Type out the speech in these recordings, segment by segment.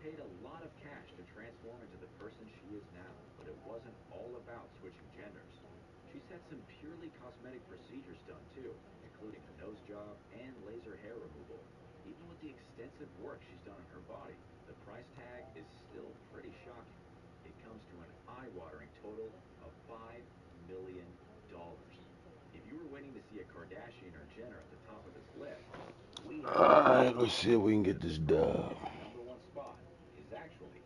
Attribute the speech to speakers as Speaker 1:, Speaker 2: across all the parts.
Speaker 1: paid a lot of cash to transform into the person she is now, but it wasn't all about switching genders. She's had some purely cosmetic procedures done too, including a nose job and laser hair removal. Even with the extensive work she's done on her body, the price tag is still pretty shocking. It comes to an eye-watering total of $5 million. If you were waiting to see a Kardashian or Jenner at the top of this list,
Speaker 2: alright, let's see if we can get this done.
Speaker 1: Number one spot is actually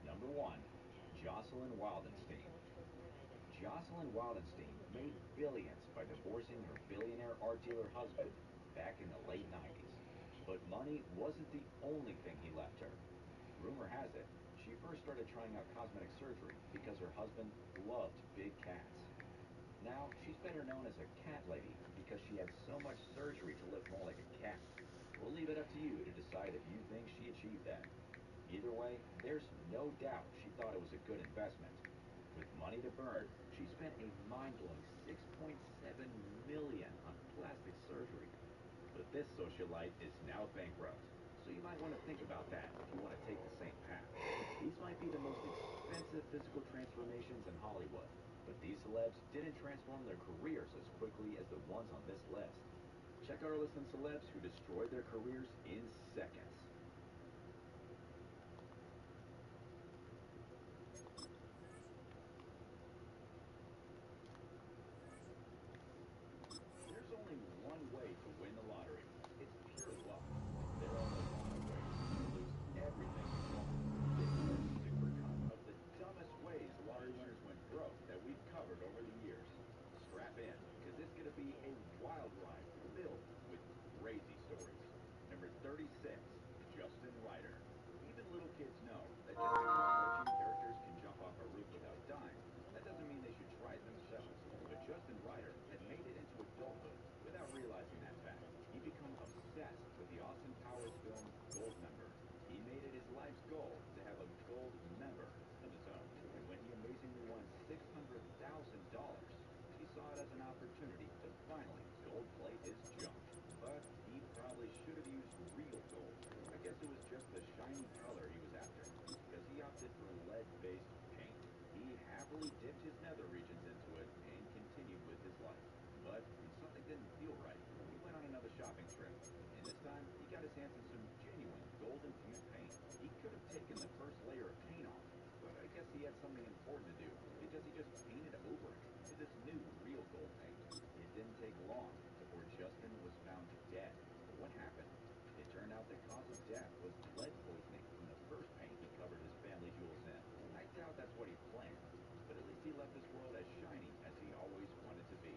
Speaker 1: number one, Jocelyn Wildenstein. Jocelyn Wildenstein made billions by divorcing her billionaire art dealer husband back in the late 90s. But money wasn't the only thing he left her. Rumor has it, she first started trying out cosmetic surgery because her husband loved big cats. Now, she's better known as a cat lady because she had so much surgery to look more like a cat. We'll leave it up to you to decide if you think she achieved that. Either way, there's no doubt she thought it was a good investment. With money to burn, she spent a mind-blowing $6.7 million on plastic surgery. But this socialite is now bankrupt, so you might want to think about that if you want to take the same path. These might be the most expensive physical transformations in Hollywood, but these celebs didn't transform their careers as quickly as the ones on this list. Check out our list of celebs who destroyed their careers in seconds. There's only one way to win the lottery. It's pure luck. There are no wrong ways to lose everything you want. This is a supercut of the dumbest ways lottery winners went broke that we've covered over the years. Strap in, because it's going to be a wild ride filled with crazy stories. Number 36, Justin Ryder. Even little kids know that just because cartoon characters can jump off a roof without dying, that doesn't mean they should try it themselves. But Justin Ryder had made it into adulthood without realizing that fact. He'd become obsessed with the Austin Powers film Goldmember. He made it his life's goal to have a gold member of his own. And when he amazingly won $600,000, he saw it as an opportunity to finally gold plate his junk. But he probably should have used real gold. I guess it was just the shiny color he was after, because he opted for lead-based paint. He happily dipped his nether regions into it and continued with his life. But something didn't feel right. He went on another shopping trip, and this time he got his hands on some genuine gold-infused paint. He could have taken the first layer of paint off, but I guess he had something important to do, because he just painted over it with this new real gold paint. It didn't take long before Justin was found dead. But what happened? It turned out the cause of death was lead poisoning from the first paint he covered his family jewels in. I doubt that's what he planned, but at least he left this world as shiny as he always wanted to be.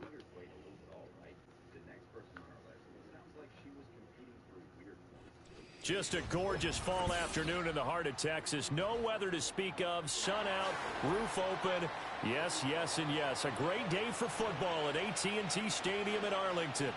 Speaker 1: Weird way to lose it all, right? The next person on our list sounds like she was competing for weird points too.
Speaker 3: Just a gorgeous fall afternoon in the heart of Texas. No weather to speak of. Sun out, roof open. Yes, yes, and yes. A great day for football at AT&T Stadium in Arlington.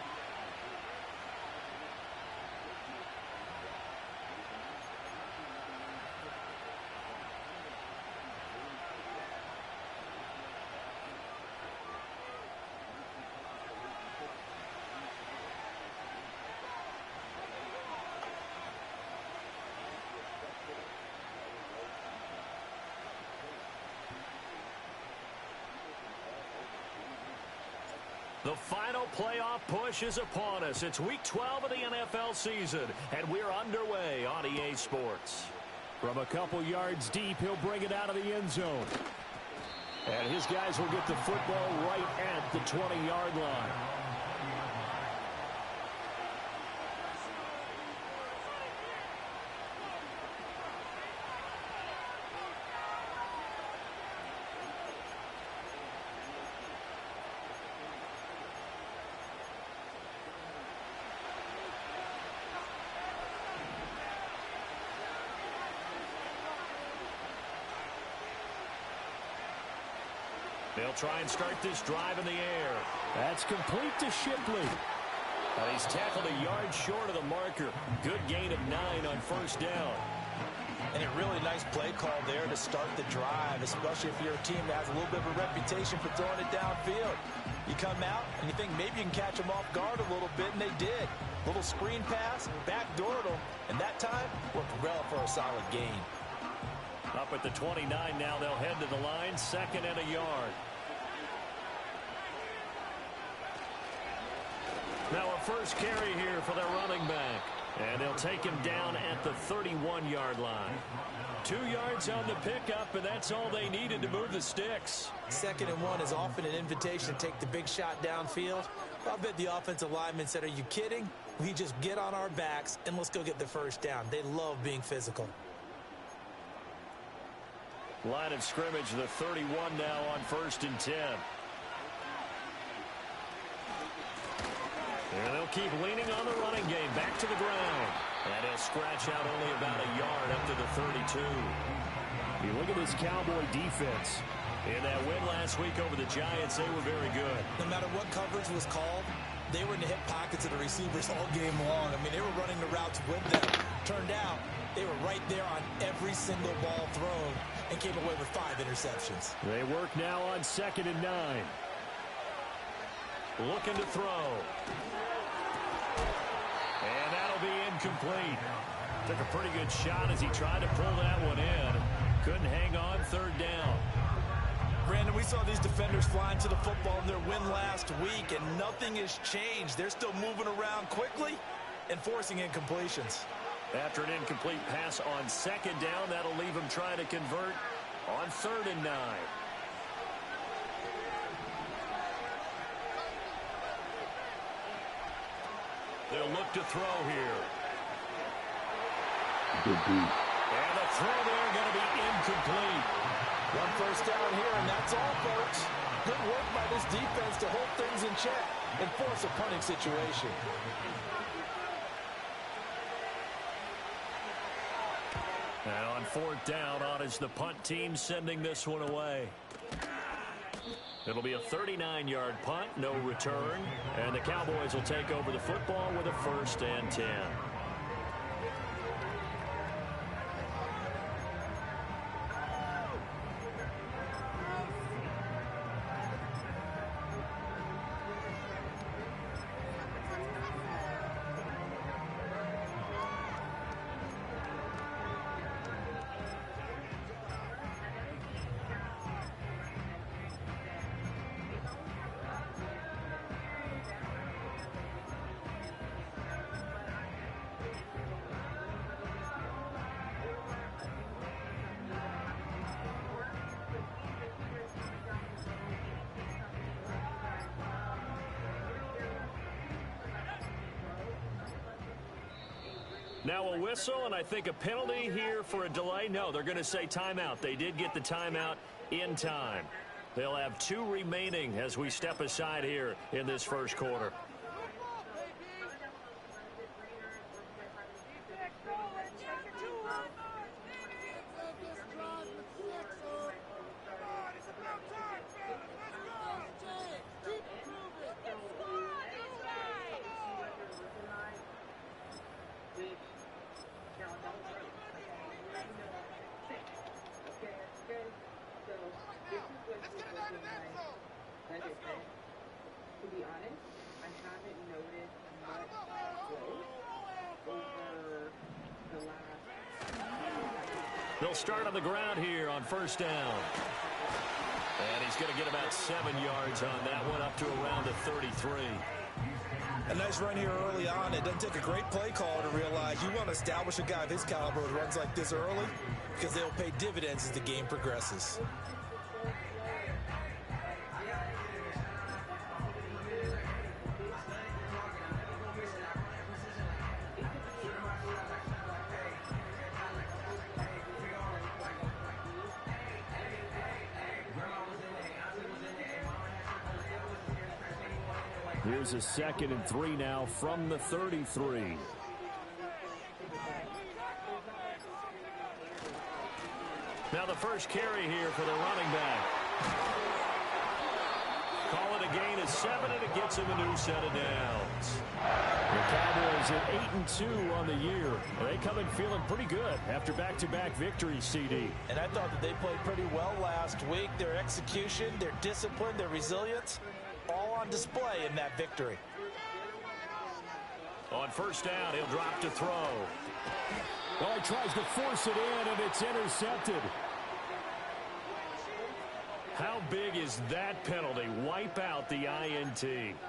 Speaker 3: The final playoff push is upon us. It's week 12 of the NFL season, and we're underway on EA Sports. From a couple yards deep, he'll bring it out of the end zone. And his guys will get the football right at the 20-yard line. They'll try and start this drive in the air. That's complete to Shipley. He's tackled a yard short of the marker. Good gain of 9 on first down.
Speaker 4: And a really nice play call there to start the drive, especially if you're a team that has a little bit of a reputation for throwing it downfield. You come out and you think maybe you can catch them off guard a little bit, and they did. Little screen pass, backdoored them, and that time worked umbrella for a solid gain.
Speaker 3: Up at the 29 now, they'll head to the line, 2nd and a yard. Now a first carry here for their running back. And they'll take him down at the 31-yard line. 2 yards on the pickup, and that's all they needed to move the sticks.
Speaker 4: 2nd and 1 is often an invitation to take the big shot downfield. I bet the offensive linemen said, are you kidding? We just get on our backs and let's go get the first down. They love being physical.
Speaker 3: Line of scrimmage, the 31 now on 1st and 10. And they'll keep leaning on the running game. Back to the ground. And he'll scratch out only about a yard up to the 32. You look at this Cowboy defense. In that win last week over the Giants, they were very good.
Speaker 4: No matter what coverage was called, they were in the hip pockets of the receivers all game long. I mean, they were running the routes with them. Turned out, they were right there on every single ball thrown and came away with 5 interceptions.
Speaker 3: They work now on 2nd and 9. Looking to throw. And that'll be incomplete. Took a pretty good shot as he tried to pull that one in. Couldn't hang on, 3rd down.
Speaker 4: Brandon, we saw these defenders flying to the football in their win last week, and nothing has changed. They're still moving around quickly and forcing incompletions.
Speaker 3: After an incomplete pass on 2nd down, that'll leave him trying to convert on 3rd and 9. They'll look to throw here.
Speaker 2: Good beat.
Speaker 3: And the throw there going to be incomplete.
Speaker 4: 1 first down here, and that's all, folks. Good work by this defense to hold things in check and force a punting situation.
Speaker 3: And on 4th down, on is the punt team sending this one away. It'll be a 39-yard punt, no return. And the Cowboys will take over the football with a 1st and 10. Now a whistle, and I think a penalty here for a delay. No, they're going to say timeout. They did get the timeout in time. They'll have 2 remaining as we step aside here in this first quarter. They'll start on the ground here on 1st down. And he's going to get about 7 yards on that one, up to around the 33.
Speaker 4: A nice run here early on. It doesn't take a great play call to realize you want to establish a guy of his caliber who runs like this early, because they'll pay dividends as the game progresses.
Speaker 3: Here's a 2nd and 3 now from the 33. Now the first carry here for the running back. Call it a gain of 7, and it gets him a new set of downs. The Cowboys at 8-2 on the year. They come in feeling pretty good after back-to-back victories, CD.
Speaker 4: And I thought that they played pretty well last week. Their execution, their discipline, their resilience, all on display in that victory.
Speaker 3: On 1st down, he'll drop to throw. Oh, he tries to force it in, and it's intercepted. How big is that penalty? Wipe out the INT.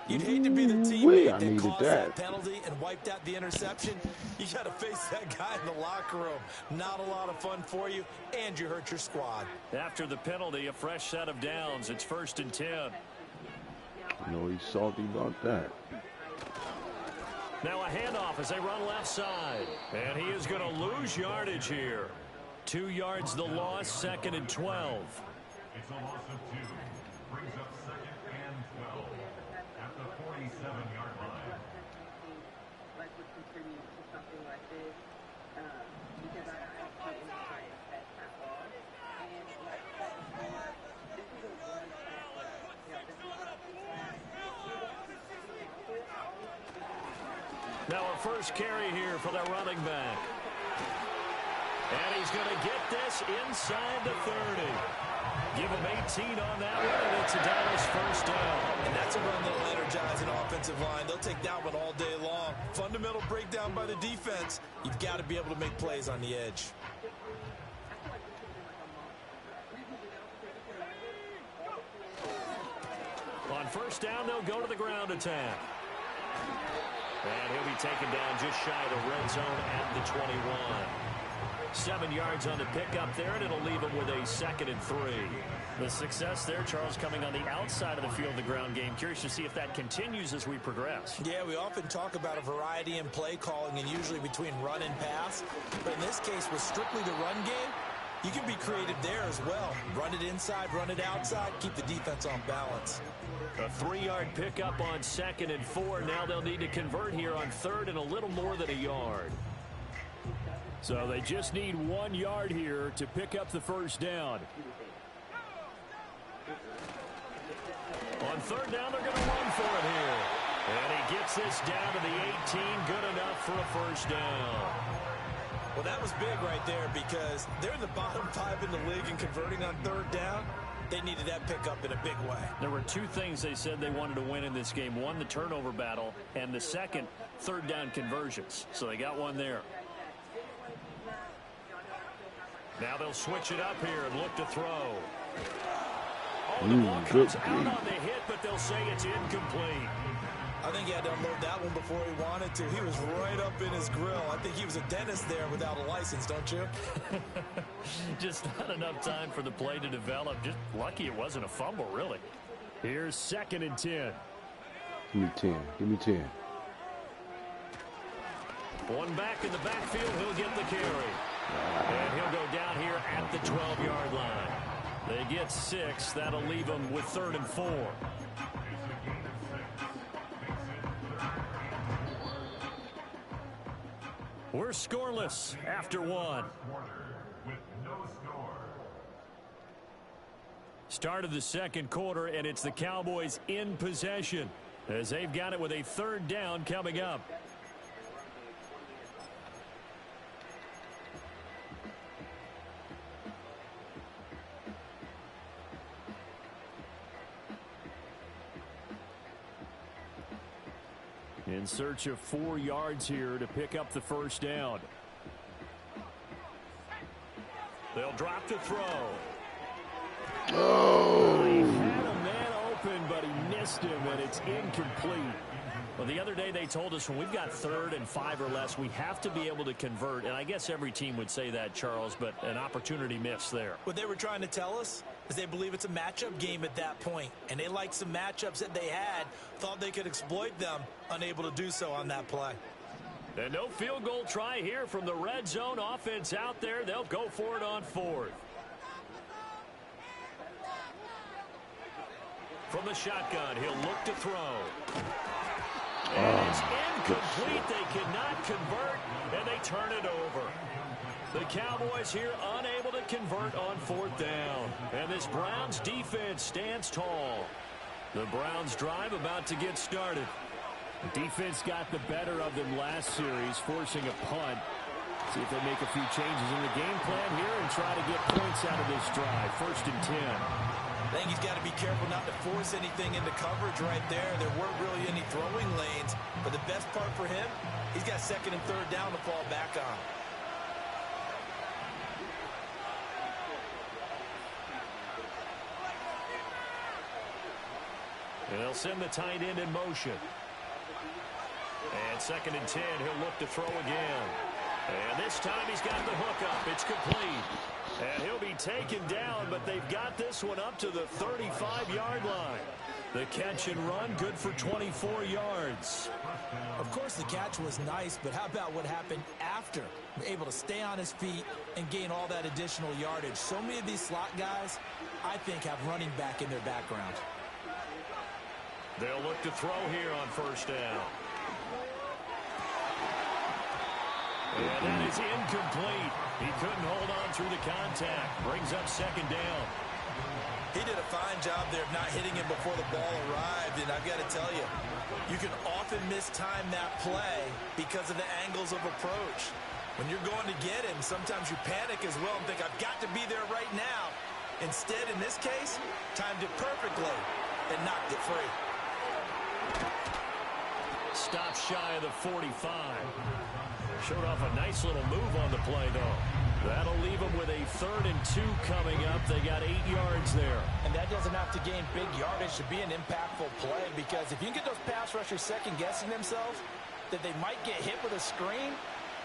Speaker 4: You'd hate to be the teammate that caused that penalty and wiped out the interception. You got to face that guy in the locker room. Not a lot of fun for you, and you hurt your squad.
Speaker 3: After the penalty, a fresh set of downs. It's 1st and 10.
Speaker 2: You know he's salty about that.
Speaker 3: Now a handoff as they run left side. And he is going to lose yardage here. 2 yards the loss, 2nd and 12.
Speaker 5: It's a loss of 2. Brings up 2nd and 12 at the 47-yard line.
Speaker 6: Like would contribute to something like this because I put in the that kind of ball. And like this is a one
Speaker 3: Now a first carry here for their running back. And he's going to get this inside the 30. Give him 18 on that one, and it's a Dallas first down.
Speaker 4: And that's a run that'll energize an offensive line. They'll take that one all day long. Fundamental breakdown by the defense. You've got to be able to make plays on the edge.
Speaker 3: On first down, they'll go to the ground attack. And he'll be taken down just shy of the red zone at the 21. 7 yards on the pickup there, and it'll leave him with a 2nd and 3. The success there, Charles, coming on the outside of the field, the ground game. Curious to see if that continues as we progress.
Speaker 4: Yeah, we often talk about a variety in play calling and usually between run and pass. But in this case, with strictly the run game, you can be creative there as well. Run it inside, run it outside, keep the defense on balance.
Speaker 3: A 3-yard pickup on 2nd and 4. Now they'll need to convert here on 3rd and a little more than a yard. So they just need 1 yard here to pick up the first down. On 3rd down, they're going to run for it here. And he gets this down to the 18. Good enough for a first down.
Speaker 4: Well, that was big right there because they're in the bottom 5 in the league and converting on 3rd down. They needed that pickup in a big way.
Speaker 3: There were 2 things they said they wanted to win in this game. One, the turnover battle, and the second, 3rd down conversions. So they got one there. Now they'll switch it up here and look to throw. Oh, the ball comes out on the hit, but they'll say it's incomplete.
Speaker 4: I think he had to unload that one before he wanted to. He was right up in his grill. I think he was a dentist there without a license, don't you?
Speaker 3: Just not enough time for the play to develop. Just lucky it wasn't a fumble, really. Here's 2nd and 10.
Speaker 2: Give me 10. Give me 10.
Speaker 3: One back in the backfield. He'll get the carry. And he'll go down here at the 12-yard line. They get 6. That'll leave them with 3rd and 4. We're scoreless after 1. Start of the 2nd quarter, and it's the Cowboys in possession as they've got it with a 3rd down coming up. In search of 4 yards here to pick up the first down. They'll drop to throw.
Speaker 2: Oh!
Speaker 3: He had a man open, but he missed him, and it's incomplete. Well, the other day they told us when we've got 3rd and 5 or less, we have to be able to convert. And I guess every team would say that, Charles, but an opportunity missed there.
Speaker 4: What they were trying to tell us is they believe it's a matchup game at that point. And they liked some matchups that they had, thought they could exploit them, unable to do so on that play.
Speaker 3: And no field goal try here from the red zone offense out there. They'll go for it on 4th. From the shotgun, he'll look to throw. And it's incomplete. They cannot convert, and they turn it over. The Cowboys here unable to convert on 4th down. And this Browns defense stands tall. The Browns drive about to get started. Defense got the better of them last series, forcing a punt. See if they make a few changes in the game plan here and try to get points out of this drive. 1st and 10.
Speaker 4: I think he's got to be careful not to force anything into coverage right there. There weren't really any throwing lanes. But the best part for him, he's got 2nd and 3rd down to fall back on.
Speaker 3: And they'll send the tight end in motion. And 2nd and 10, he'll look to throw again. And this time he's got the hook up. It's complete. And he'll be taken down, but they've got this one up to the 35-yard line. The catch and run, good for 24 yards.
Speaker 4: Of course, the catch was nice, but how about what happened after? Able to stay on his feet and gain all that additional yardage. So many of these slot guys, I think, have running back in their background.
Speaker 3: They'll look to throw here on 1st down. And that is incomplete. He couldn't hold on through the contact. Brings up 2nd down.
Speaker 4: He did a fine job there of not hitting him before the ball arrived, and I've got to tell you, you can often mistime that play because of the angles of approach. When you're going to get him, sometimes you panic as well and think, I've got to be there right now. Instead, in this case, timed it perfectly and knocked it free.
Speaker 3: Stop shy of the 45. Showed off a nice little move on the play, though. That'll leave them with a 3rd and 2 coming up. They got 8 yards there.
Speaker 4: And that doesn't have to gain big yardage to be an impactful play, because if you can get those pass rushers second-guessing themselves, that they might get hit with a screen,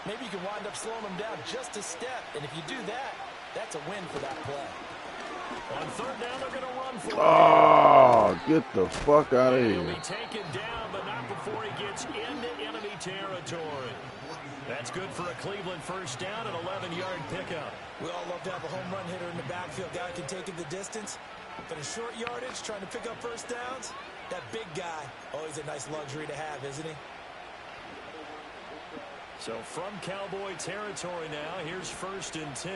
Speaker 4: maybe you can wind up slowing them down just a step. And if you do that, that's a win for that play.
Speaker 3: On 3rd down, they're going to run for it.
Speaker 2: Oh, get the fuck out of here.
Speaker 3: He'll be taken down, but not before he gets into enemy territory. That's good for a Cleveland 1st down, an 11-yard pickup.
Speaker 4: We all love to have a home run hitter in the backfield. Guy can take it the distance. But in short yardage, trying to pick up 1st downs, that big guy, always a nice luxury to have, isn't he?
Speaker 3: So from Cowboy territory now, here's 1st and 10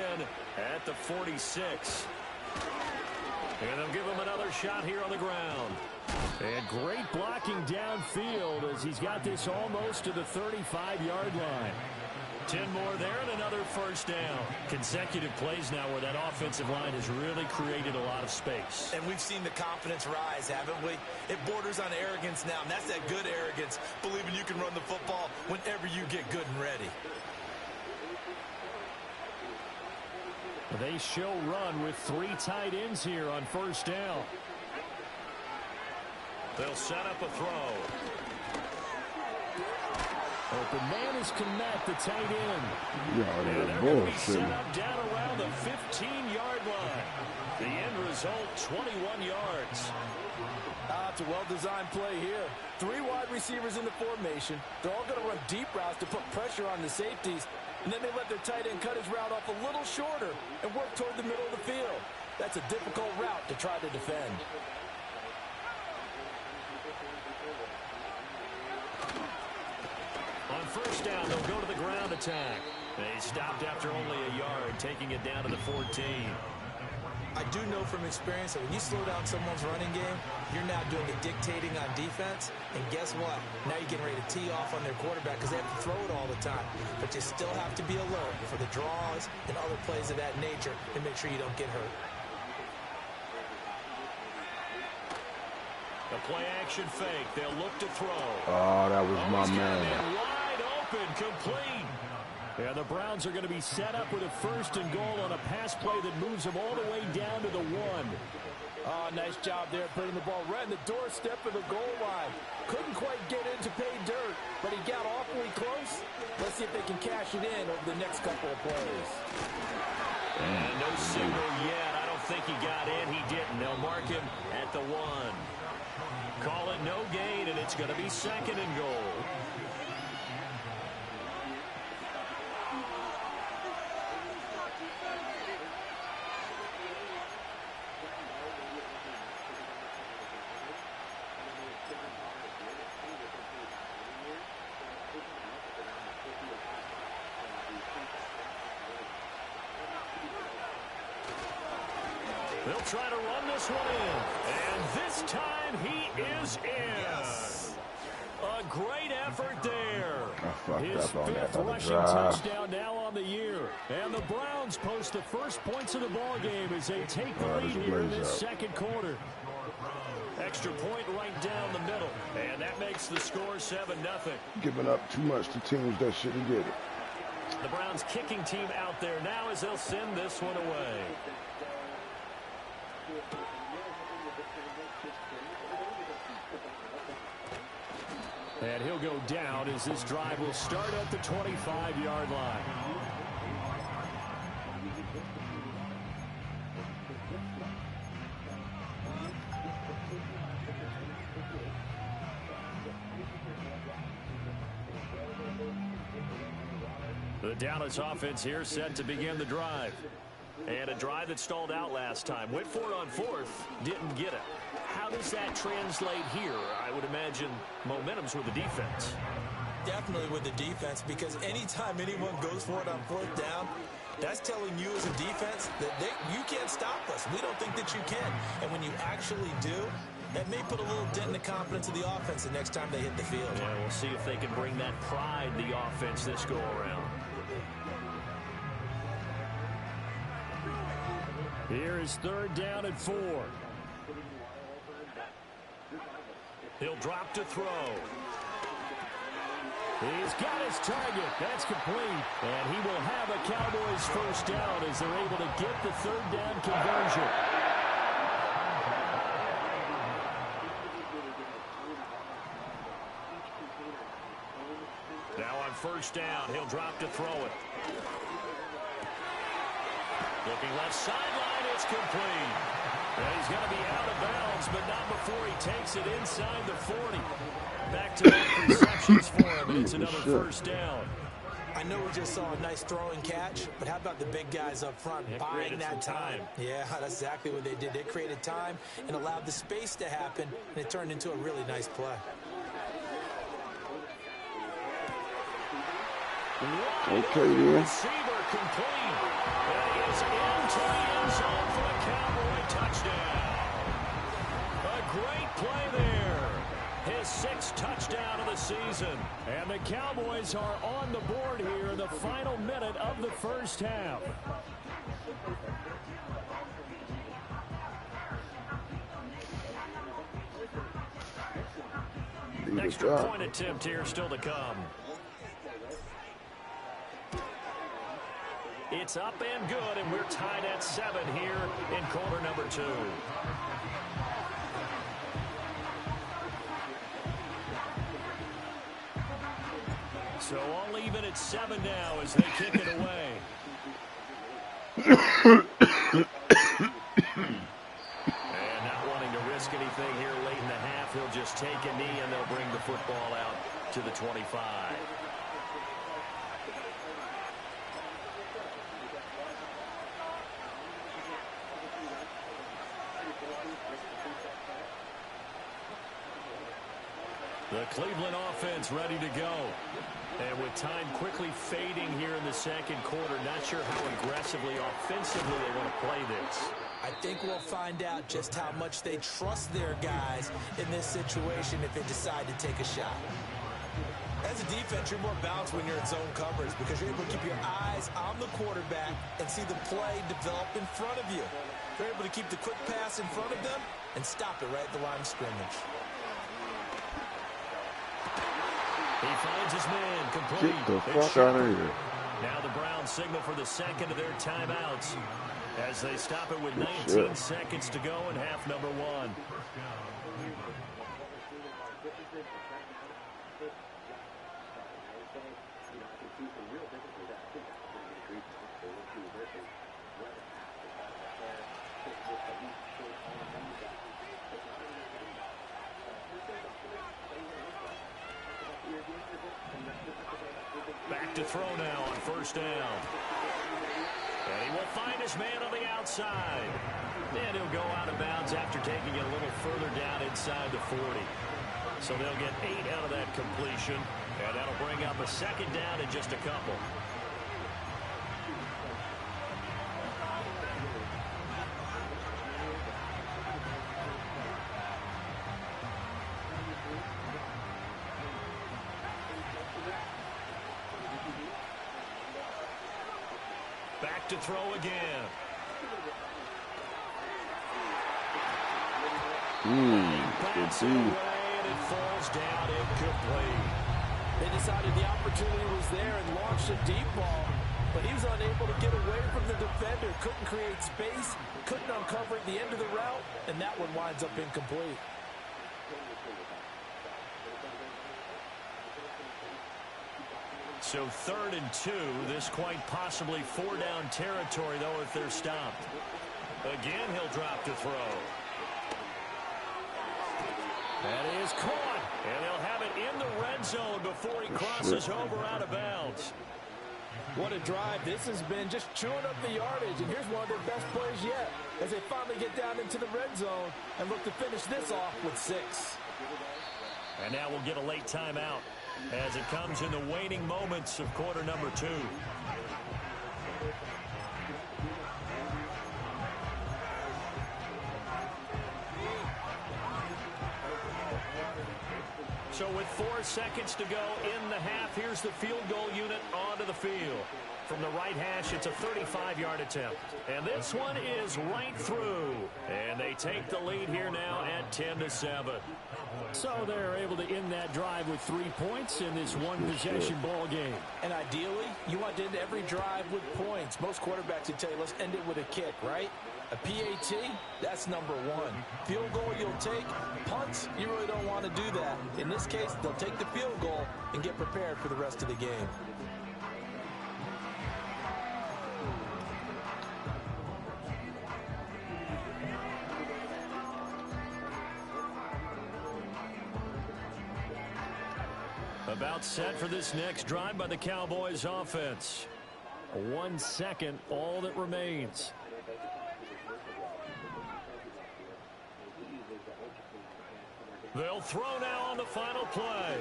Speaker 3: at the 46. And they'll give him another shot here on the ground. And great blocking downfield as he's got this almost to the 35-yard line. 10 more there and another 1st down. Consecutive plays now where that offensive line has really created a lot of space.
Speaker 4: And we've seen the confidence rise, haven't we? It borders on arrogance now, and that's that good arrogance, believing you can run the football whenever you get good and ready.
Speaker 3: They show run with 3 tight ends here on 1st down. They'll set up a throw. Open man is Kmet, the tight end.
Speaker 2: Yeah,
Speaker 3: they're going to be set up down around the 15-yard line. The end result, 21 yards.
Speaker 4: It's a well-designed play here. 3 wide receivers in the formation. They're all going to run deep routes to put pressure on the safeties. And then they let their tight end cut his route off a little shorter and work toward the middle of the field. That's a difficult route to try to defend.
Speaker 3: On 1st down, they'll go to the ground attack. They stopped after only a yard, taking it down to the 14.
Speaker 4: I do know from experience that when you slow down someone's running game, you're now doing the dictating on defense. And guess what? Now you're getting ready to tee off on their quarterback because they have to throw it all the time. But you still have to be alert for the draws and other plays of that nature and make sure you don't get hurt.
Speaker 3: The play action fake. They'll look to throw.
Speaker 2: Oh, that was my man.
Speaker 3: Wide open, complete. Yeah, the Browns are going to be set up with a 1st and goal on a pass play that moves them all the way down to the 1.
Speaker 4: Oh, nice job there putting the ball right in the doorstep of the goal line. Couldn't quite get in to pay dirt, but he got awfully close. Let's see if they can cash it in over the next couple of plays.
Speaker 3: And no signal yet. I don't think he got in. He didn't. They'll mark him at the 1. Call it no gain, and it's going to be 2nd and goal. They'll try to run this one in. And this time he is in. Yes. A great effort there. His 5th rushing touchdown now on the year. And the Browns post the first points of the ball game as they take the lead here in this 2nd quarter. Extra point right down the middle. And that makes the score 7-0.
Speaker 2: Giving up too much to teams that shouldn't get it.
Speaker 3: The Browns kicking team out there now as they'll send this one away. And he'll go down as this drive will start at the 25-yard line. The Dallas offense here set to begin the drive. And a drive that stalled out last time. Went for it on fourth, didn't get it. How does that translate here? I would imagine momentum's with the defense.
Speaker 4: Definitely with the defense, because anytime anyone goes for it on fourth down, that's telling you as a defense that you can't stop us. We don't think that you can. And when you actually do, that may put a little dent in the confidence of the offense the next time they hit the field.
Speaker 3: Yeah, we'll see if they can bring that pride to the offense this go around. Here is third down and 4. He'll drop to throw. He's got his target. That's complete. And he will have a Cowboys first down as they're able to get the third down conversion. Now on first down, he'll drop to throw it. Looking left sideline, it's complete. And he's going to be out of bounds, but not before he takes it inside the 40. Back to back receptions for him, and it's another first down.
Speaker 4: I know we just saw a nice throw and catch, but how about the big guys up front buying that time? Yeah, that's exactly what they did. They created time and allowed the space to happen, and it turned into a really nice play.
Speaker 2: Okay, yeah.
Speaker 3: Receiver complete. And he is into the end zone for a Cowboy touchdown. A great play there. His 6th touchdown of the season. And the Cowboys are on the board here in the final minute of the first half. Extra point attempt here still to come. It's up and good, and we're tied at 7 here in quarter number 2. So all even at 7 now as they kick it away. And not wanting to risk anything here late in the half, he'll just take a knee, and they'll bring the football out to the 25. The Cleveland offense ready to go. And with time quickly fading here in the second quarter, not sure how aggressively, offensively they want to play this.
Speaker 4: I think we'll find out just how much they trust their guys in this situation if they decide to take a shot. As a defense, you're more balanced when you're in zone coverage because you're able to keep your eyes on the quarterback and see the play develop in front of you. You're able to keep the quick pass in front of them and stop it right at the line of scrimmage.
Speaker 3: He finds his man complete.
Speaker 2: Get the fuck out of here.
Speaker 3: Now the Browns signal for the second of their timeouts as they stop it with 19 seconds to go in half number 1. Back to throw now on first down. And he will find his man on the outside. And he'll go out of bounds after taking it a little further down inside the 40. So they'll get 8 out of that completion. And that'll bring up a second down in just a couple. Back to throw again. Bats it away, and it falls down incomplete.
Speaker 4: They decided the opportunity was there and launched a deep ball, but he was unable to get away from the defender. Couldn't create space, couldn't uncover at the end of the route, and that one winds up incomplete.
Speaker 3: So 3rd and 2. This quite possibly 4-down territory, though, if they're stopped. Again, he'll drop to throw. That is caught. And they'll have it in the red zone before he crosses over out of bounds.
Speaker 4: What a drive this has been, just chewing up the yardage. And here's one of their best plays yet as they finally get down into the red zone and look to finish this off with 6.
Speaker 3: And now we'll get a late timeout as it comes in the waning moments of quarter number 2. So with 4 seconds to go in the half, here's the field goal unit onto the field. From the right hash, it's a 35-yard attempt. And this one is right through. And they take the lead here now at 10-7. So they're able to end that drive with 3 points in this one-possession ball game.
Speaker 4: And ideally, you want to end every drive with points. Most quarterbacks would tell you, let's end it with a kick, right? A PAT, that's number 1. Field goal you'll take. Punts, you really don't want to do that. In this case, they'll take the field goal and get prepared for the rest of the game.
Speaker 3: About set for this next drive by the Cowboys offense. 1 second, all that remains. They'll throw now on the final play.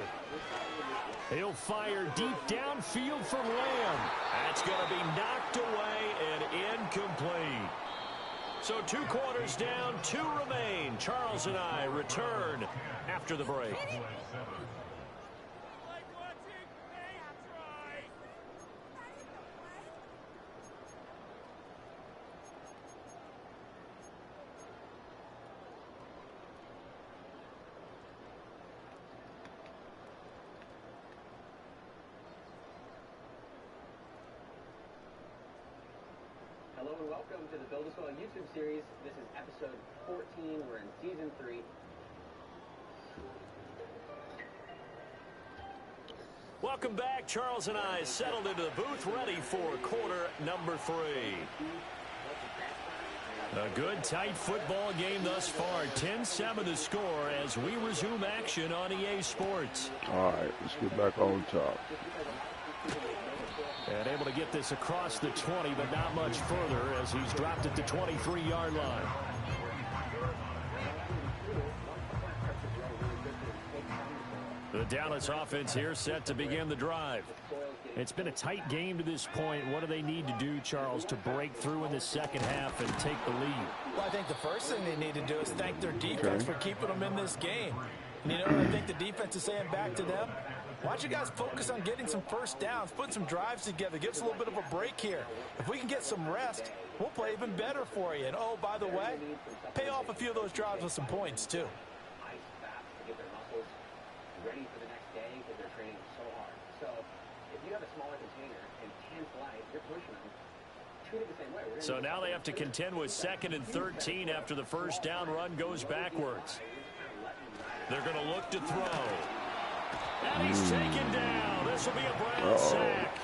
Speaker 3: He'll fire deep downfield from Lamb. That's going to be knocked away and incomplete. So 2 quarters down, 2 remain. Charles and I return after the break.
Speaker 7: Hello and welcome to the Build As Well YouTube series. This is episode 14. We're in season 3.
Speaker 3: Welcome back. Charles and I settled into the booth ready for quarter number 3. A good tight football game thus far. 10-7 to score as we resume action on EA Sports.
Speaker 2: All right, let's get back on top.
Speaker 3: And able to get this across the 20, but not much further as he's dropped it to 23-yard line. The Dallas offense here set to begin the drive. It's been a tight game to this point. What do they need to do, Charles, to break through in the second half and take the lead?
Speaker 4: Well, I think the first thing they need to do is thank their defense for keeping them in this game. And, you know, I think the defense is saying back to them, why don't you guys focus on getting some first downs, put some drives together, give us a little bit of a break here. If we can get some rest, we'll play even better for you. And, oh, by the way, pay off a few of those drives with some points, too.
Speaker 7: Ready for the next day because they're training so hard. So if you have a smaller container and 10 flights, you're pushing them. Treat it the same way.
Speaker 3: So now they have to contend with 2nd and 13 after the first down run goes backwards. They're going to look to throw. And he's taken down. This will be a Brown sack.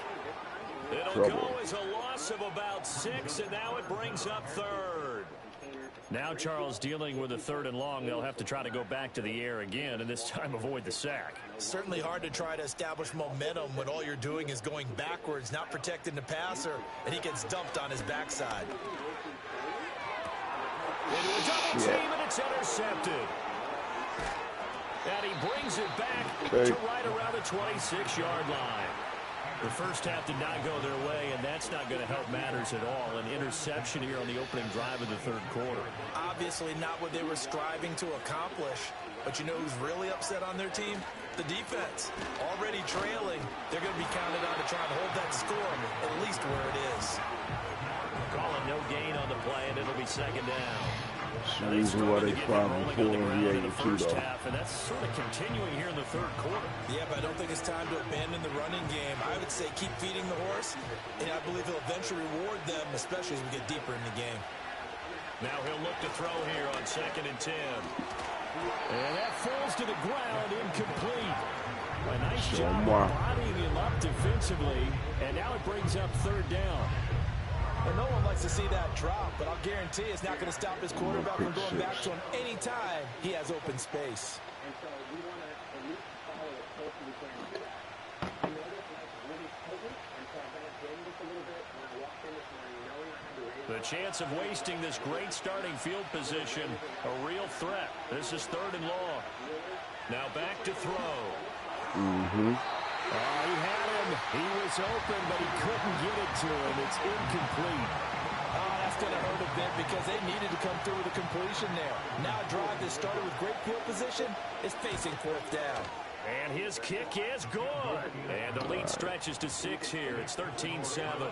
Speaker 3: It'll go as a loss of about 6, and now it brings up 3rd. Now Charles dealing with a 3rd and long. They'll have to try to go back to the air again, and this time avoid the sack.
Speaker 4: Certainly hard to try to establish momentum when all you're doing is going backwards, not protecting the passer, and he gets dumped on his backside.
Speaker 3: Into a double team, and it's intercepted. And he brings it back to right around the 26-yard line. The first half did not go their way, and that's not going to help matters at all. An interception here on the opening drive of the 3rd quarter.
Speaker 4: Obviously not what they were striving to accomplish. But you know who's really upset on their team? The defense. Already trailing, they're going to be counted on to try and hold that score at least where it is.
Speaker 3: Calling no gain on the play, and it'll be 2nd down.
Speaker 2: That's the reason why they fired before in the
Speaker 3: first half, and that's sort of continuing here in the 3rd quarter.
Speaker 4: Yeah, but I don't think it's time to abandon the running game. I would say keep feeding the horse, and I believe he'll eventually reward them, especially as we get deeper in the game.
Speaker 3: Now he'll look to throw here on 2nd and 10. And that falls to the ground, incomplete. A nice job of bodying him up defensively, and now it brings up third down.
Speaker 4: And no one likes to see that drop, but I'll guarantee it's not going to stop his quarterback from going back to him any time he has open space.
Speaker 7: And so we want to at least follow as close as we can to that. I know this is really potent, and so I've got to bend this a little bit when I walked in this morning, knowing I had to raise
Speaker 3: The chance of wasting this great starting field position, a real threat. This is third and long. Now back to throw. He had him. He was open, but he couldn't get it to him. It's incomplete.
Speaker 4: That's going to hurt a bit because they needed to come through with a completion there. Now a drive that started with great field position is facing fourth down.
Speaker 3: And his kick is good. And the lead stretches to 6 here. It's 13-7.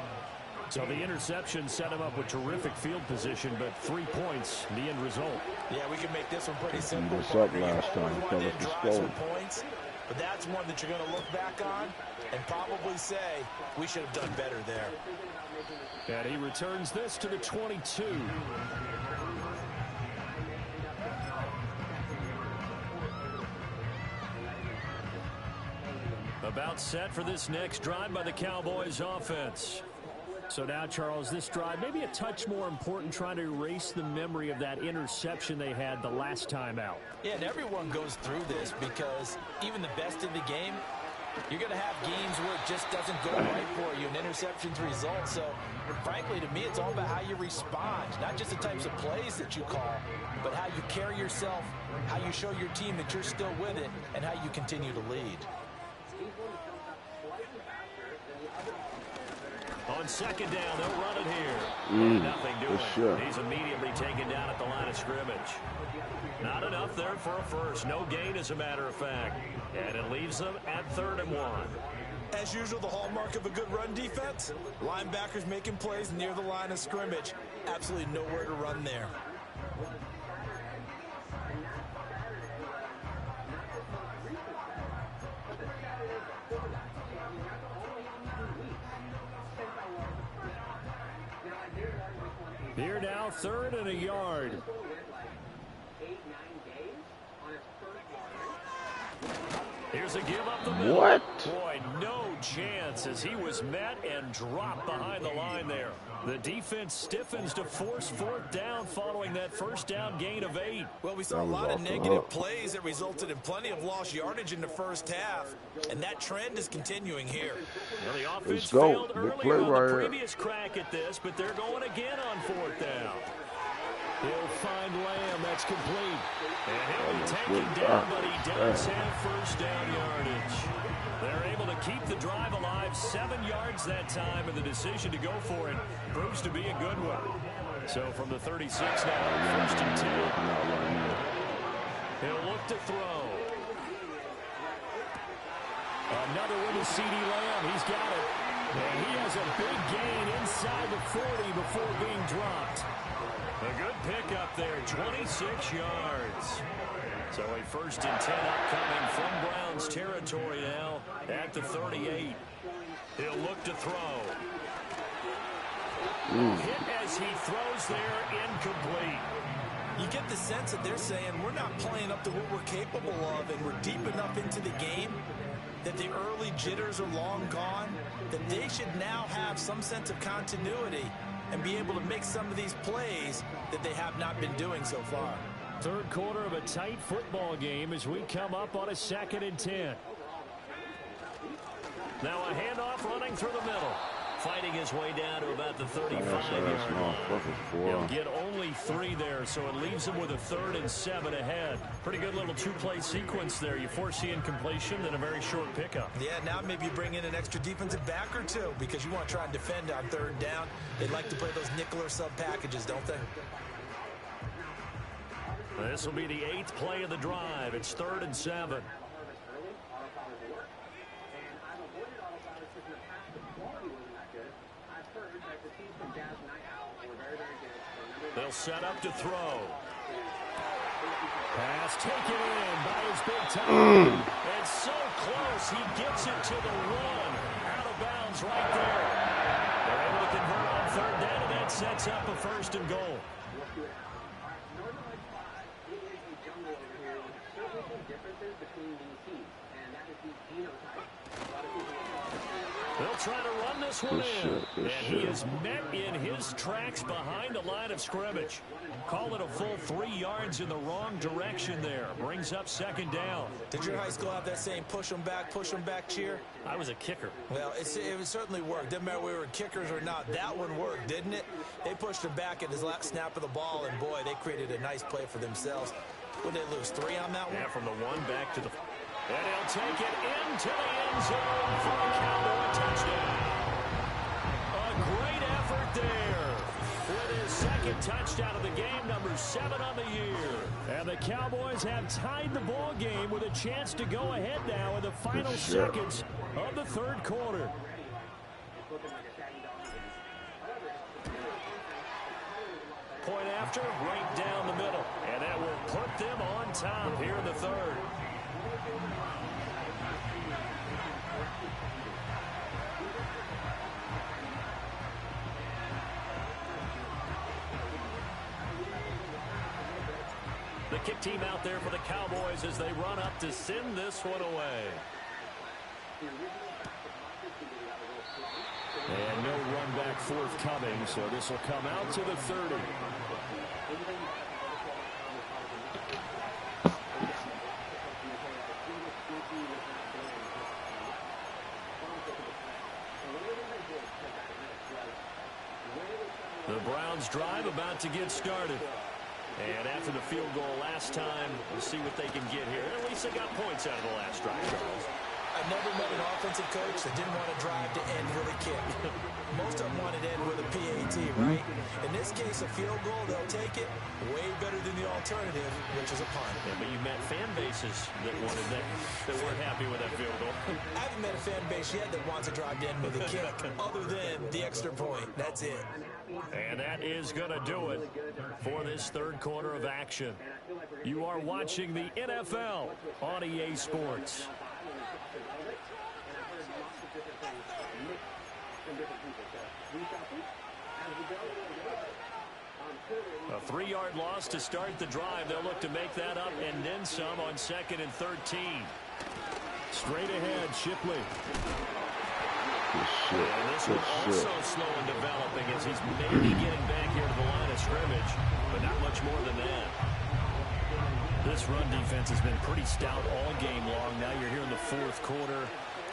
Speaker 3: So the interception set him up with terrific field position, but 3 points, the end result.
Speaker 4: Yeah, we can make this one pretty simple.
Speaker 2: This up last time.
Speaker 4: Points, but that's one that you're going to look back on and probably say, we should have done better there.
Speaker 3: And he returns this to the 22. About set for this next drive by the Cowboys offense. So now, Charles, this drive maybe a touch more important, trying to erase the memory of that interception they had the last time out.
Speaker 4: Yeah, and everyone goes through this because even the best in the game, you're going to have games where it just doesn't go right for you, and interceptions result. So, frankly, to me, it's all about how you respond, not just the types of plays that you call, but how you carry yourself, how you show your team that you're still with it, and how you continue to lead.
Speaker 3: On second down, they'll run it here. Nothing doing.
Speaker 2: Sure.
Speaker 3: He's immediately taken down at the line of scrimmage. Not enough there for a first. No gain, as a matter of fact. And it leaves them at 3rd and 1.
Speaker 4: As usual, the hallmark of a good run defense, linebackers making plays near the line of scrimmage. Absolutely nowhere to run there.
Speaker 3: Here now, 3rd and a yard. Here's a give up the middle.
Speaker 2: What?
Speaker 3: Boy, no chance as he was met and dropped behind the line there. The defense stiffens to force 4th down following that first down gain of 8.
Speaker 4: Well, we saw a lot of negative plays that resulted in plenty of lost yardage in the first half, and that trend is continuing here.
Speaker 3: Well, the offense failed earlier on the previous crack at this, but they're going again on 4th down. He'll find Lamb. That's complete. And he'll be taken down, but he does have first down yardage. They're able to keep the drive alive, 7 yards that time, and the decision to go for it proves to be a good one. So from the 36 now, 1st and 10. He'll look to throw. Another one to C.D. Lamb. He's got it. And he has a big gain inside the 40 before being dropped. A good pickup there, 26 yards. So a 1st and 10 upcoming from Browns territory now at the 38. He'll look to throw. Hit as he throws there, incomplete.
Speaker 4: You get the sense that they're saying we're not playing up to what we're capable of, and we're deep enough into the game that the early jitters are long gone, that they should now have some sense of continuity and be able to make some of these plays that they have not been doing so far.
Speaker 3: 3rd quarter of a tight football game as we come up on a 2nd and 10. Now a handoff running through the middle. Fighting his way down to about the 35-yard line. He'll get only 3 there, so it leaves him with a 3rd and 7 ahead. Pretty good little 2-play sequence there. You force the incompletion, then a very short pickup.
Speaker 4: Yeah, now maybe you bring in an extra defensive back or 2 because you want to try and defend on 3rd down. They like to play those nickel or sub packages, don't they?
Speaker 3: This will be the 8th play of the drive. It's 3rd and 7. They'll set up to throw. Pass taken in by his big time. And so close, he gets it to the 1. Out of bounds right there. They're able to convert on 3rd down, and that sets up a 1st and goal. They'll try to run this one in. And he is met in his tracks behind the line of scrimmage. Call it a full 3 yards in the wrong direction there. Brings up second down.
Speaker 4: Did your high school have that saying, push them back cheer?
Speaker 3: I was a kicker.
Speaker 4: Well, it certainly worked. Didn't matter whether we were kickers or not. That one worked, didn't it? They pushed him back at his last snap of the ball, and boy, they created a nice play for themselves. Would they lose 3 on that one?
Speaker 3: Yeah, from the 1 back to the... And he'll take it into the end zone for a Cowboy touchdown. A great effort there for his second touchdown of the game, number 7 on the year. And the Cowboys have tied the ball game with a chance to go ahead now in the final seconds of the third quarter. Point after, right down the middle. And that will put them on top here in the third. The kick team out there for the Cowboys as they run up to send this one away. And no run back forthcoming, so this will come out to the 30. The Browns drive about to get started. And after the field goal last time, we'll see what they can get here. At least they got points out of the last drive, Charles.
Speaker 4: I've never met an offensive coach that didn't want to drive to end with a kick. Most of them wanted to end with a PAT, right? In this case, a field goal, they'll take it. Way better than the alternative, which is a punt.
Speaker 3: Yeah, but you met fan bases that wanted that weren't happy with that field goal.
Speaker 4: I haven't met a fan base yet that wants to drive to end with a kick, other than the extra point. That's it.
Speaker 3: And that is going to do it for this third quarter of action. You are watching the NFL on EA Sports. A 3-yard loss to start the drive. They'll look to make that up and then some on 2nd and 13. Straight ahead, Shipley. And this one also slow in developing as he's maybe getting back here to the line of scrimmage, but not much more than that. This run defense has been pretty stout all game long. Now you're here in the fourth quarter.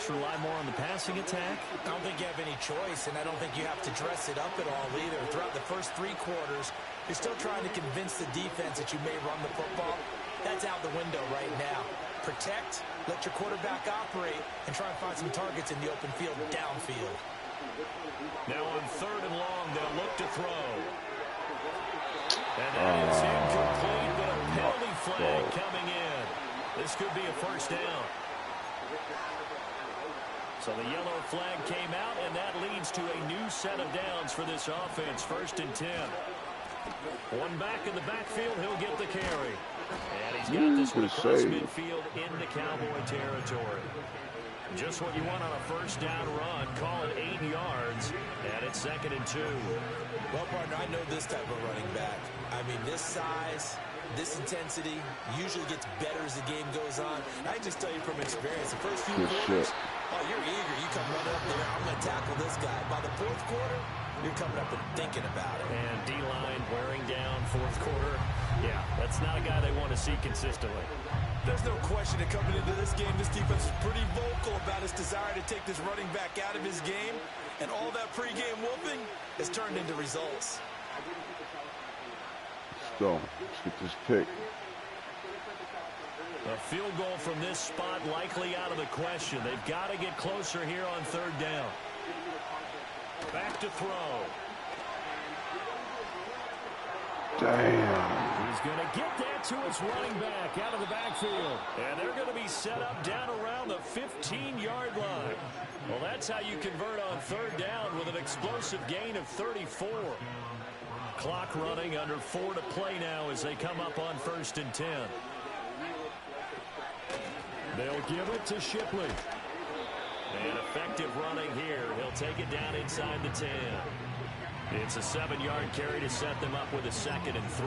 Speaker 3: To rely more on the passing attack?
Speaker 4: I don't think you have any choice, and I don't think you have to dress it up at all either. Throughout the first 3 quarters, you're still trying to convince the defense that you may run the football. That's out the window right now. Protect, let your quarterback operate, and try and find some targets in the open field downfield.
Speaker 3: Now on 3rd and long, they'll look to throw. And that is incomplete, but a penalty flag coming in. This could be a first down. So the yellow flag came out, and that leads to a new set of downs for this offense. 1st and 10. One back in the backfield, he'll get the carry. And he's got this one across midfield into Cowboy territory. Just what you want on a first down run. Call it 8 yards, and it's 2nd and 2.
Speaker 4: Well, partner, I know this type of running back. I mean, this size, this intensity usually gets better as the game goes on. I just tell you from experience, the first few quarters, oh, you're eager. You come running up there, I'm going to tackle this guy. By the 4th quarter, you're coming up and thinking about it.
Speaker 3: And D-line wearing down 4th quarter. Yeah, that's not a guy they want to see consistently.
Speaker 4: There's no question that coming into this game, this defense is pretty vocal about its desire to take this running back out of his game. And all that pregame whooping has turned into results.
Speaker 2: Let's go. Let's get this pick.
Speaker 3: A field goal from this spot likely out of the question. They've got to get closer here on 3rd down. Back to throw.
Speaker 2: Damn.
Speaker 3: He's going to get that to his running back out of the backfield. And they're going to be set up down around the 15-yard line. Well, that's how you convert on 3rd down with an explosive gain of 34. Clock running, under 4 to play now as they come up on 1st and 10. They'll give it to Shipley. And effective running here. He'll take it down inside the 10. It's a 7-yard carry to set them up with a 2nd and 3.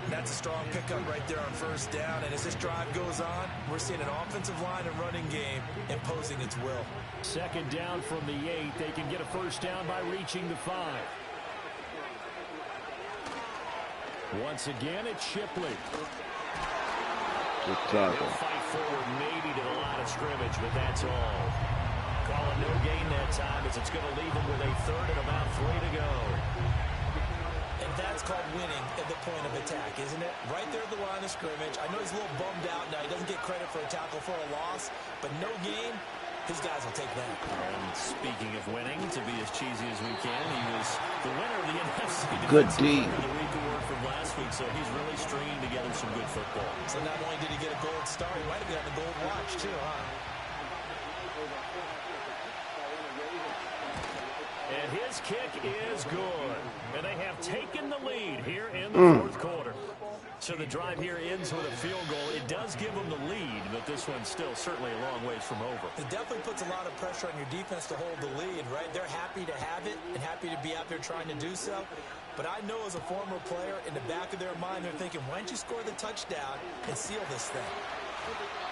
Speaker 4: That's a strong pickup right there on first down. And as this drive goes on, we're seeing an offensive line and running game imposing its will.
Speaker 3: 2nd down from the 8. They can get a first down by reaching the 5. Once again, it's Shipley.
Speaker 2: Good tackle.
Speaker 3: He'll fight forward maybe to the line of scrimmage, but that's all. Calling no gain that time as it's going to leave him with a 3rd and about 3 to go.
Speaker 4: And that's called winning at the point of attack, isn't it? Right there at the line of scrimmage. I know he's a little bummed out now. He doesn't get credit for a tackle for a loss, but no gain, his guys will take that.
Speaker 3: And speaking of winning, to be as cheesy as we can, he was the winner of the NFC
Speaker 2: Good D.
Speaker 3: Defensive Player of the Week award from last week, so he's really stringing together some good football.
Speaker 4: So not only did he get a gold star, he might have gotten a gold watch too, huh?
Speaker 3: And his kick is good. And they have taken the lead here in the 4th quarter. So the drive here ends with a field goal. It does give them the lead, but this one's still certainly a long ways from over.
Speaker 4: It definitely puts a lot of pressure on your defense to hold the lead, right? They're happy to have it and happy to be out there trying to do so. But I know as a former player, in the back of their mind, they're thinking, why don't you score the touchdown and seal this thing?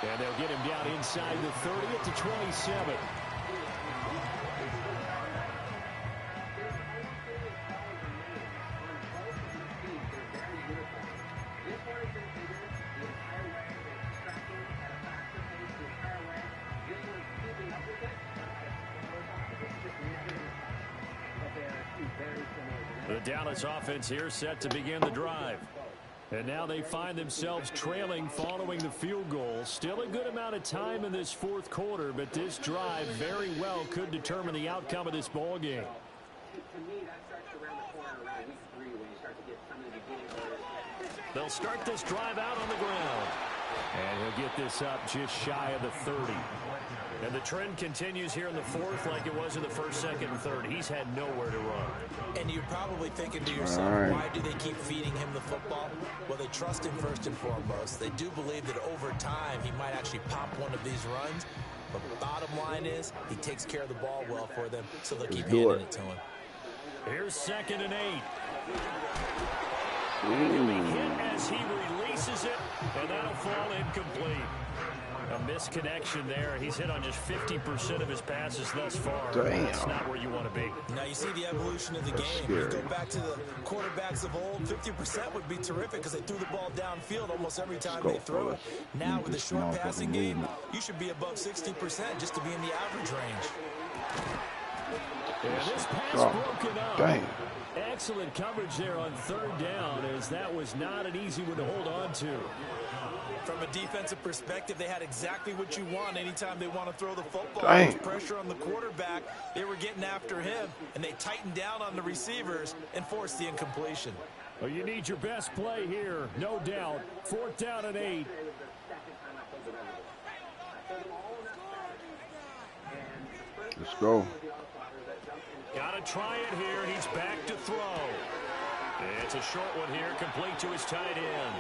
Speaker 3: And they'll get him down inside the 30 at the 27. The Dallas offense here set to begin the drive. And now they find themselves trailing following the field goal. Still a good amount of time in this 4th quarter, but this drive very well could determine the outcome of this ball game.
Speaker 7: To me, that starts around the corner around week 3 when you start to get some of the beginning.
Speaker 3: They'll start this drive out on the ground. And he'll get this up just shy of the 30. And the trend continues here in the 4th like it was in the 1st, 2nd, and 3rd. He's had nowhere to run.
Speaker 4: And you're probably thinking to yourself, why do they keep feeding him the football? Well, they trust him first and foremost. They do believe that over time he might actually pop one of these runs. But the bottom line is he takes care of the ball well for them, so they'll keep handing it to him.
Speaker 3: Here's 2nd and 8. He'll be hit as he releases it, and that'll fall incomplete. A misconnection there. He's hit on just 50% of his passes thus far.
Speaker 2: Damn.
Speaker 3: That's not where you want to be.
Speaker 4: Now you see the evolution of the
Speaker 2: That's
Speaker 4: game.
Speaker 2: scary.
Speaker 4: You go back to the quarterbacks of old, 50% would be terrific because they threw the ball downfield almost every time they threw it. Now with the short passing game, you should be above 60% just to be in the average range.
Speaker 3: And this pass broken up.
Speaker 2: Dang.
Speaker 3: Excellent coverage there on 3rd down, as that was not an easy one to hold on to.
Speaker 4: From a defensive perspective, they had exactly what you want anytime they want to throw the football.
Speaker 2: Dang.
Speaker 4: There's pressure on the quarterback. They were getting after him, and they tightened down on the receivers and forced the incompletion.
Speaker 3: Well, you need your best play here, no doubt. 4th down and 8.
Speaker 2: Let's go.
Speaker 3: Got to try it here. He's back to throw. It's a short one here, complete to his tight end.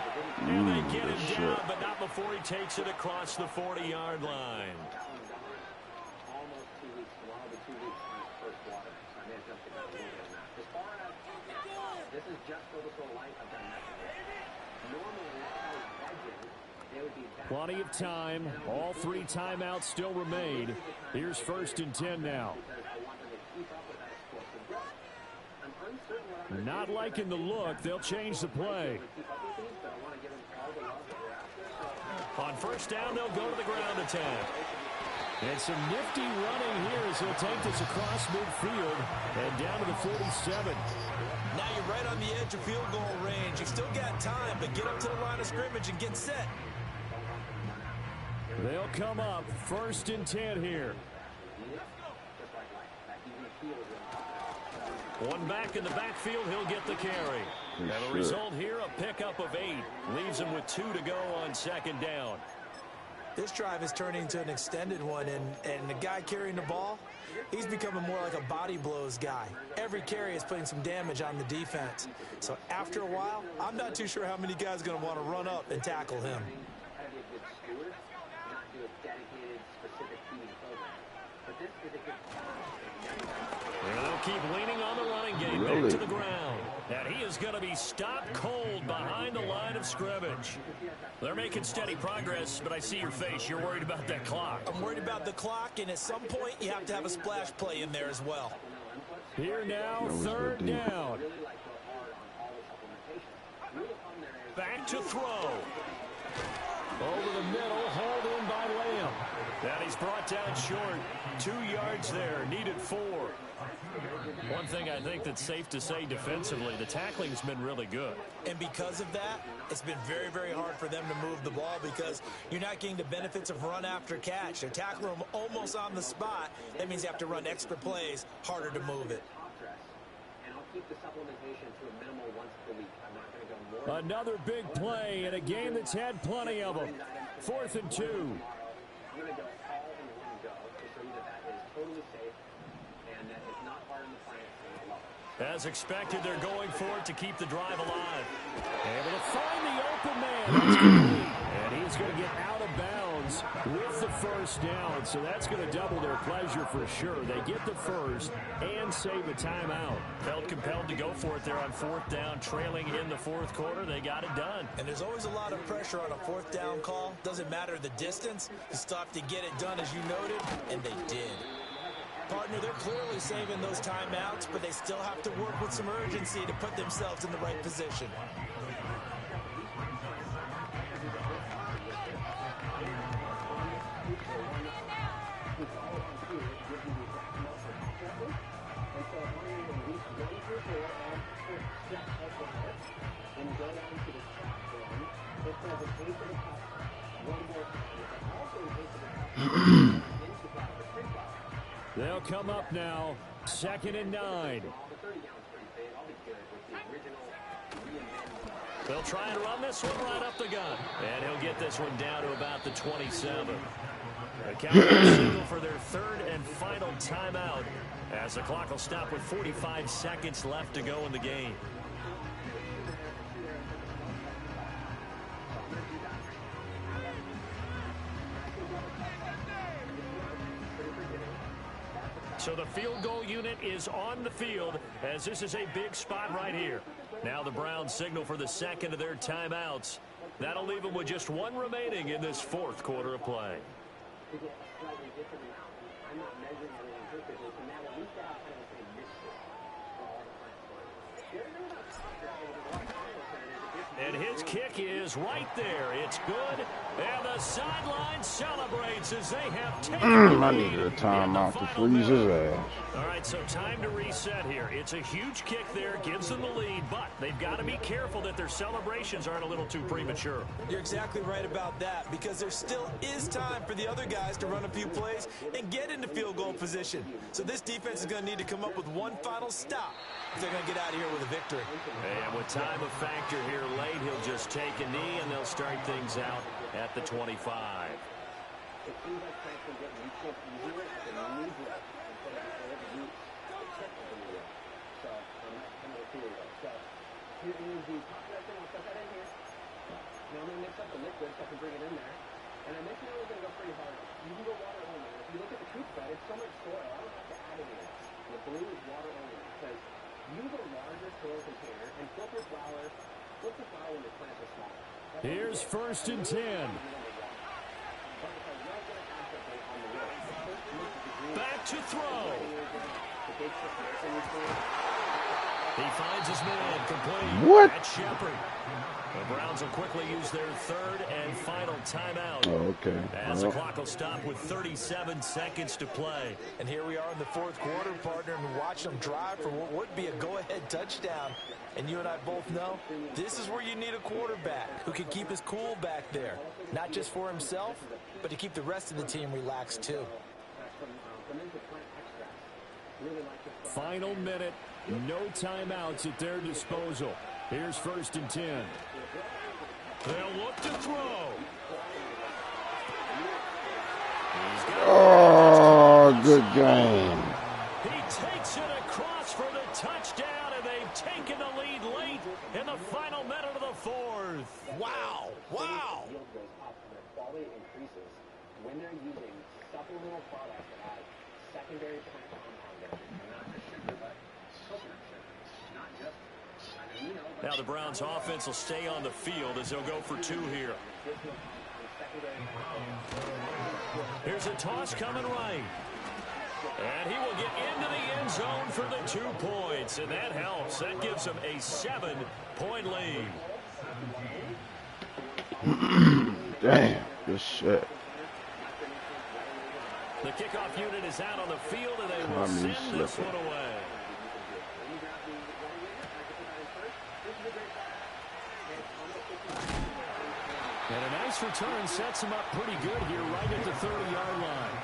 Speaker 3: And they get him down, but not before he takes it across the 40-yard line.
Speaker 7: Almost 2 weeks, well, the 2 weeks on his first water. So I may have jumped about a little bit on that. As far as this is just for the light, I've done that before. Normally, if I was edging, they would be back.
Speaker 3: Plenty of time. All 3 timeouts still remain. Here's 1st and 10 now. Not liking the look. They'll change the play. On 1st down, they'll go to the ground attack. And some nifty running here as he'll take this across midfield and down to the 47.
Speaker 4: Now you're right on the edge of field goal range. You've still got time, but get up to the line of scrimmage and get set.
Speaker 3: They'll come up 1st and 10 here. One back in the backfield, he'll get the carry. And the result here, a pickup of 8. Leaves him with 2 to go on 2nd down.
Speaker 4: This drive is turning into an extended one, and the guy carrying the ball, he's becoming more like a body blows guy. Every carry is putting some damage on the defense. So after a while, I'm not too sure how many guys are going to want to run up and tackle him.
Speaker 3: And they'll keep leaning on the running game. back to the ground. And he is going to be stopped cold behind the line of scrimmage. They're making steady progress, but I see your face. You're worried about that clock.
Speaker 4: I'm worried about the clock, and at some point, you have to have a splash play in there as well.
Speaker 3: Here now, third down. Back to throw. Over the middle, hauled in by Lamb. And he's brought down short. 2 yards there, needed 4. One thing I think that's safe to say defensively, the tackling's been really good.
Speaker 4: And because of that, it's been very, very hard for them to move the ball because you're not getting the benefits of run after catch. They're tackling them almost on the spot. That means you have to run extra plays, harder to move it.
Speaker 7: And I'll keep the supplementation to a minimal once per week. I'm not going to go more.
Speaker 3: Another big play in a game that's had plenty of them. 4th and 2.
Speaker 7: I'm going to go all in one go to show you that that is totally safe and that it's not hard in the plant.
Speaker 3: As expected, they're going for it to keep the drive alive. Able to find the open man. And he's going to get out of bounds with the first down. So that's going to double their pleasure for sure. They get the first and save a timeout. Felt compelled to go for it there on 4th down, trailing in the 4th quarter. They got it done.
Speaker 4: And there's always a lot of pressure on a 4th down call. Doesn't matter the distance. You still have to get it done, as you noted, and they did. Partner, they're clearly saving those timeouts, but they still have to work with some urgency to put themselves in the right position.
Speaker 3: They'll come up now, 2nd and 9. They'll try and run this one right up the gut. And he'll get this one down to about the 27. The Cowboys signal for their 3rd and final timeout as the clock will stop with 45 seconds left to go in the game. So the field goal unit is on the field as this is a big spot right here. Now the Browns signal for the 2nd of their timeouts. That'll leave them with just 1 remaining in this 4th quarter of play. And his kick is right there. It's good. And the sideline celebrates as they have taken
Speaker 2: I needed a timeout to freeze his ass.
Speaker 3: All right, so time to reset here. It's a huge kick there, gives them the lead, but they've got to be careful that their celebrations aren't a little too premature.
Speaker 4: You're exactly right about that because there still is time for the other guys to run a few plays and get into field goal position. So this defense is going to need to come up with one final stop if they're going to get out of here with a victory.
Speaker 3: And with time a factor here late, he'll just take a knee and they'll start things out at the 25.
Speaker 7: It seems like Frank can get reaching easier than new blood instead of the old roots. So I'm not coming to feel it. So here is the top dressing. I'll set that in here. Now I'm going to mix up the liquid so I can bring it in there. And I mentioned I was going to go pretty hard. You can go water only. If you look at the coop bed, it's so much soil. I don't have to add any of it. The blue is water only because use a larger soil container and flip your flower. Flip the flower when your plants are small.
Speaker 3: Here's 1st and 10. Back to throw. He finds his man complete.
Speaker 2: What?
Speaker 3: That's Shepard. The Browns will quickly use their 3rd and final timeout.
Speaker 2: Oh, okay.
Speaker 3: As the clock will stop with 37 seconds to play.
Speaker 4: And here we are in the 4th quarter, partner, and watch them drive for what would be a go-ahead touchdown. And you and I both know this is where you need a quarterback who can keep his cool back there. Not just for himself, but to keep the rest of the team relaxed too.
Speaker 3: Final minute, no timeouts at their disposal. Here's 1st and 10. They'll look to throw.
Speaker 2: Oh, good game.
Speaker 3: He takes it across for the touchdown, and they've taken the lead late in the final minute of the 4th.
Speaker 4: Wow, wow.
Speaker 7: Yield goes up and their quality increases when they're using supplemental products that add secondary plant compound, not just sugar, but coconut sugar.
Speaker 3: Now the Browns offense will stay on the field as they'll go for 2 here. Here's a toss coming right. And he will get into the end zone for the 2 points. And that helps. That gives him a 7-point lead.
Speaker 2: Damn, good shit.
Speaker 3: The kickoff unit is out on the field, and they will send this one away. And a nice return sets him up pretty good here right at the 30-yard line.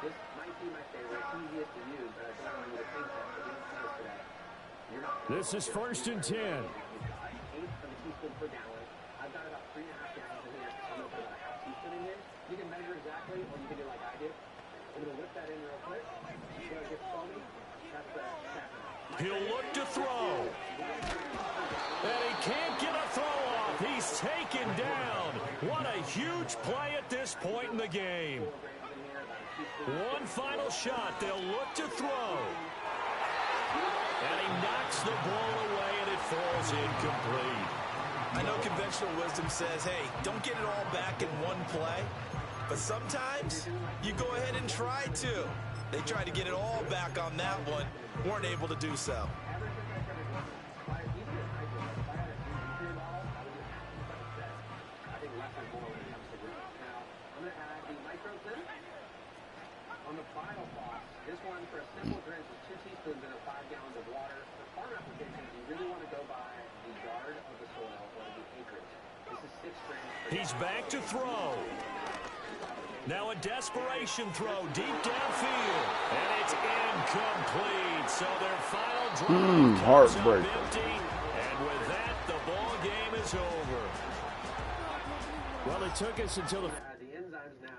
Speaker 7: This might be my favorite, easiest to use, but I don't want you to think that. But you don't today. You're not.
Speaker 3: This is 1st and 10.
Speaker 7: 1/8 of a teaspoon per gallon. I've got about 3.5 gallons in here. I'm going to put about a half teaspoon in here. You can measure exactly, or you can do like I did. I'm going to whip that in real quick. You know, it gets foamy. That's the snap.
Speaker 3: He'll look to throw. And he can't get a throw off. He's taken down. What a huge play at this point in the game. One final shot. They'll look to throw. And he knocks the ball away, and it falls incomplete.
Speaker 4: I know conventional wisdom says, hey, don't get it all back in one play. But sometimes you go ahead and try to. They tried to get it all back on that one. Weren't able to do so.
Speaker 7: On the final box, this one for a simple rinse is 2 teaspoons in 5 gallons of water. For farm applications, you really want to go by the yard of the soil or the acreage. This is 6 grams.
Speaker 3: He's back to throw. Now a desperation throw deep downfield. And it's incomplete. So their final drive comes up empty. And with that, the ball game is over. Well, it took us until the
Speaker 7: enzymes now.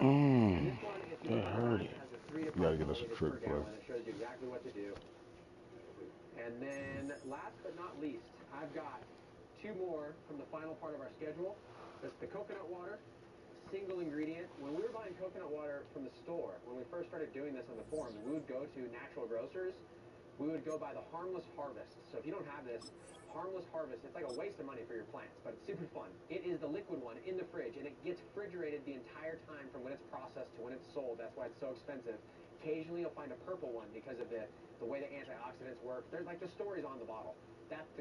Speaker 2: That hurt it. You gotta give us a trick play.
Speaker 7: It shows you exactly what to do. And then, last but not least, I've got 2 more from the final part of our schedule. That's the coconut water, single ingredient. When we were buying coconut water from the store, when we first started doing this on the forum, we would go to natural grocers. We would go buy the Harmless Harvest. So if you don't have this, Harmless Harvest, it's like a waste of money for your plants, but it's super fun. It is the liquid one in the fridge, and it gets refrigerated the entire time from when it's processed to when it's sold. That's why it's so expensive. Occasionally you'll find a purple one because of the way the antioxidants work. There's like the stories on the bottle. That's the